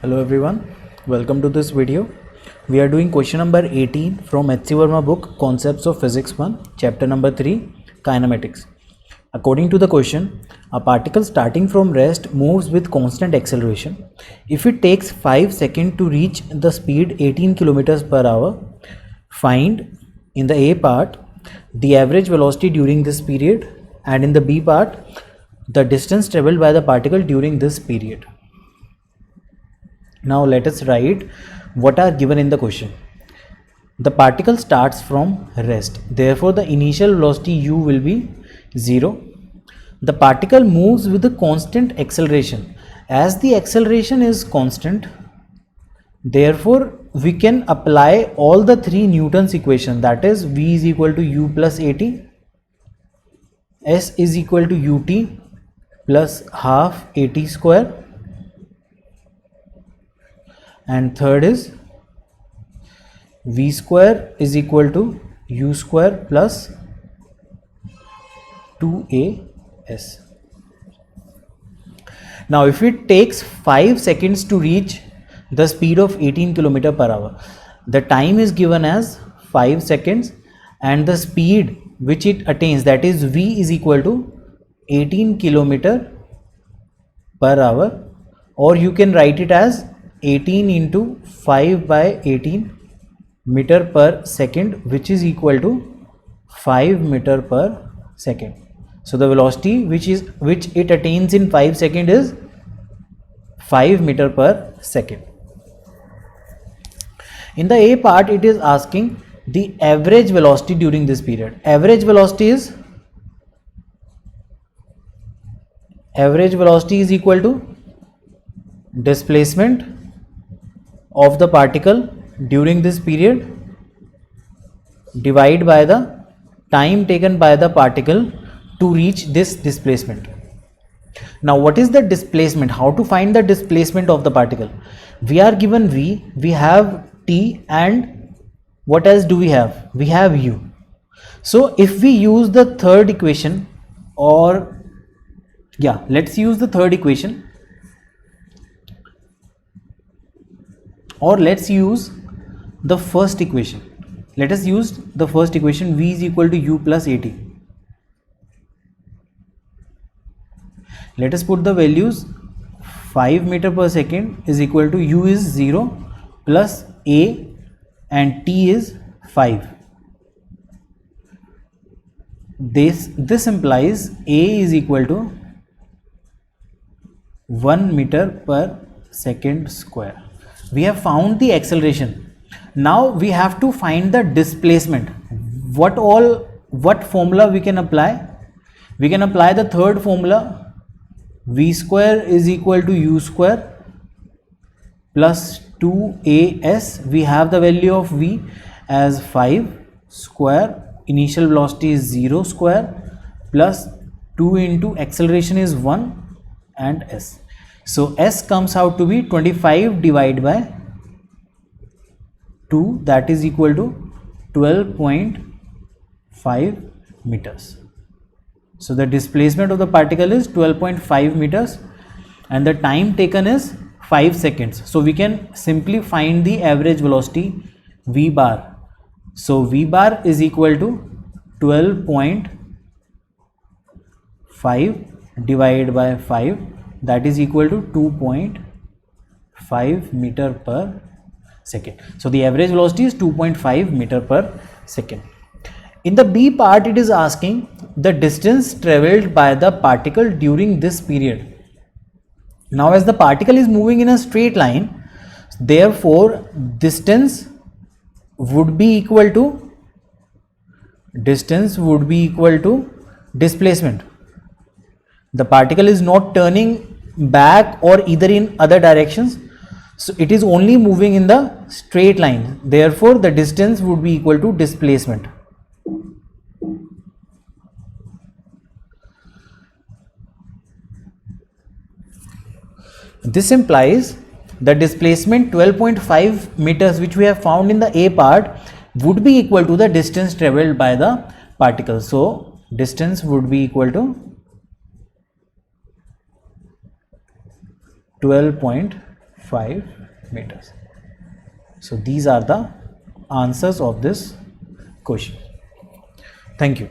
Hello everyone, welcome to this video. We are doing question number 18 from H.C. Verma book Concepts of Physics 1, chapter number 3, Kinematics. According to the question, a particle starting from rest moves with constant acceleration. If it takes 5 seconds to reach the speed 18 kilometers per hour, find in the A part the average velocity during this period, and in the B part the distance traveled by the particle during this period. Now let us write what are given in the question. The particle starts from rest, therefore the initial velocity u will be 0. The particle moves with a constant acceleration. As the acceleration is constant, therefore we can apply all the three Newton's equation, that is v is equal to u plus at, s is equal to ut plus half at square, and third is v square is equal to u square plus 2as. Now if it takes 5 seconds to reach the speed of 18 km per hour, the time is given as 5 seconds and the speed which it attains, that is v is equal to 18 km per hour, or you can write it as 18 into 5 by 18 meter per second, which is equal to 5 meter per second. So the velocity which it attains in 5 seconds is 5 meter per second. In the A part, it is asking the average velocity during this period. Average velocity is equal to displacement of the particle during this period divided by the time taken by the particle to reach this displacement. Now what is the displacement? How to find the displacement of the particle? We are given v, we have t, and what else do we have? We have u. So if we use the third equation, let's use the third equation, or let's use the first equation. Let us use the first equation, v is equal to u plus at. Let us put the values. 5 meter per second is equal to u is 0 plus a and t is 5. This implies a is equal to 1 meter per second square. We have found the acceleration. Now we have to find the displacement. What formula we can apply? We can apply the third formula, v square is equal to u square plus 2as. We have the value of v as 5 square, initial velocity is 0 square, plus 2 into acceleration is 1, and s. So s comes out to be 25 divided by 2, that is equal to 12.5 meters. So the displacement of the particle is 12.5 meters and the time taken is 5 seconds. So we can simply find the average velocity v bar. So v bar is equal to 12.5 divided by 5, that is equal to 2.5 meter per second. So the average velocity is 2.5 meter per second. In the B part, it is asking the distance traveled by the particle during this period. Now as the particle is moving in a straight line, therefore distance would be equal to displacement. The particle is not turning back or either in other directions, so it is only moving in the straight line, therefore the distance would be equal to displacement. This implies the displacement 12.5 meters which we have found in the A part would be equal to the distance traveled by the particle. So distance would be equal to 12.5 5 meters. So these are the answers of this question. Thank you.